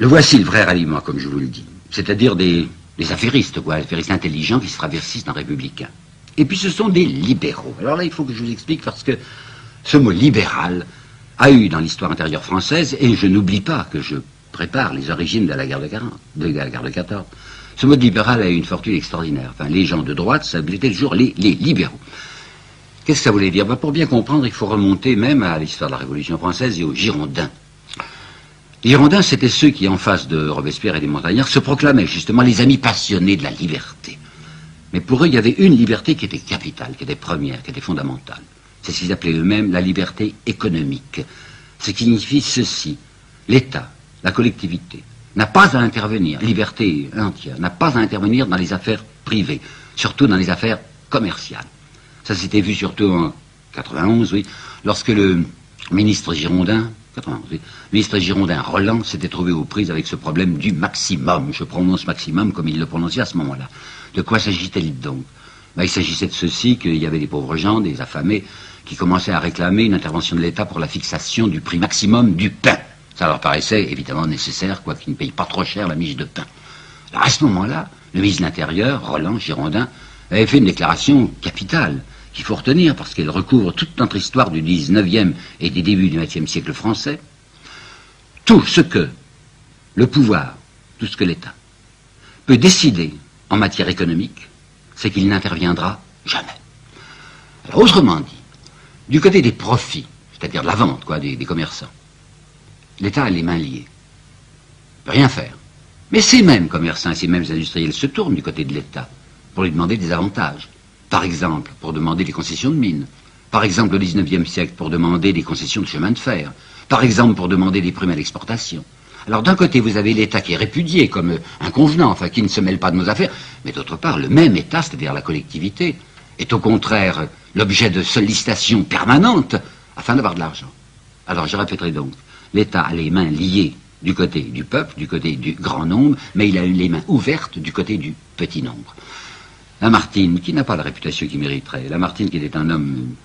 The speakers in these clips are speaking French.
Le voici le vrai ralliement, comme je vous le dis. C'est-à-dire des affairistes, quoi, affairistes intelligents qui se traversissent en républicains. Et puis ce sont des libéraux. Alors là, il faut que je vous explique parce que ce mot libéral a eu dans l'histoire intérieure française, et je n'oublie pas que je prépare les origines de la guerre de 40, de la guerre de 14. Ce mot de libéral a eu une fortune extraordinaire. Enfin, les gens de droite, ça s'appelait toujours les libéraux. Qu'est-ce que ça voulait dire? Pour bien comprendre, il faut remonter même à l'histoire de la Révolution française et aux Girondins. Les Girondins, c'était ceux qui, en face de Robespierre et des Montagnards, se proclamaient justement les amis passionnés de la liberté. Mais pour eux, il y avait une liberté qui était capitale, qui était première, qui était fondamentale. C'est ce qu'ils appelaient eux-mêmes la liberté économique. Ce qui signifie ceci: l'État, la collectivité, n'a pas à intervenir, liberté entière, n'a pas à intervenir dans les affaires privées, surtout dans les affaires commerciales. Ça s'était vu surtout en 91, oui, lorsque le ministre Girondin, Roland, s'était trouvé aux prises avec ce problème du maximum. Je prononce maximum comme il le prononçait à ce moment-là. De quoi s'agissait-il donc? Il s'agissait de ceci, qu'il y avait des pauvres gens, des affamés, qui commençaient à réclamer une intervention de l'État pour la fixation du prix maximum du pain. Ça leur paraissait évidemment nécessaire, quoi qu'ils ne payent pas trop cher la miche de pain. Alors à ce moment-là, le ministre de l'Intérieur, Roland Girondin, avait fait une déclaration capitale qu'il faut retenir parce qu'elle recouvre toute notre histoire du 19e et des débuts du 20e siècle français. Tout ce que le pouvoir, tout ce que l'État peut décider en matière économique, c'est qu'il n'interviendra jamais. Alors autrement dit, du côté des profits, c'est-à-dire de la vente, quoi, des commerçants, l'État a les mains liées. Il ne peut rien faire. Mais ces mêmes commerçants et ces mêmes industriels se tournent du côté de l'État pour lui demander des avantages. Par exemple, pour demander des concessions de mines. Par exemple, au XIXe siècle, pour demander des concessions de chemin de fer. Par exemple, pour demander des primes à l'exportation. Alors d'un côté, vous avez l'État qui est répudié comme inconvenant, enfin qui ne se mêle pas de nos affaires, mais d'autre part, le même État, c'est-à-dire la collectivité, est au contraire l'objet de sollicitations permanentes afin d'avoir de l'argent. Alors je répéterai donc, l'État a les mains liées du côté du peuple, du côté du grand nombre, mais il a les mains ouvertes du côté du petit nombre. Lamartine, qui n'a pas la réputation qu'il mériterait, Lamartine, qui était un homme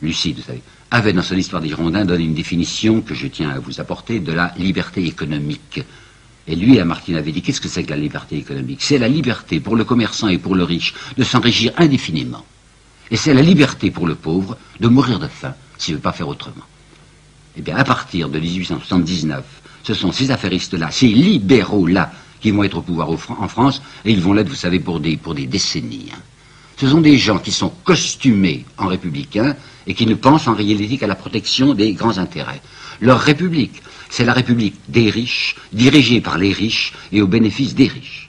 lucide, vous savez, avait dans son histoire des Girondins donné une définition que je tiens à vous apporter de la liberté économique. Et lui, Lamartine, avait dit, qu'est-ce que c'est que la liberté économique? C'est la liberté pour le commerçant et pour le riche de s'enrichir indéfiniment. Et c'est la liberté pour le pauvre de mourir de faim s'il ne veut pas faire autrement. Eh bien, à partir de 1879, ce sont ces affairistes-là, ces libéraux-là, qui vont être au pouvoir en France, et ils vont l'être, vous savez, pour des décennies. Ce sont des gens qui sont costumés en républicains et qui ne pensent en réalité qu'à la protection des grands intérêts. Leur république, c'est la république des riches, dirigée par les riches et au bénéfice des riches.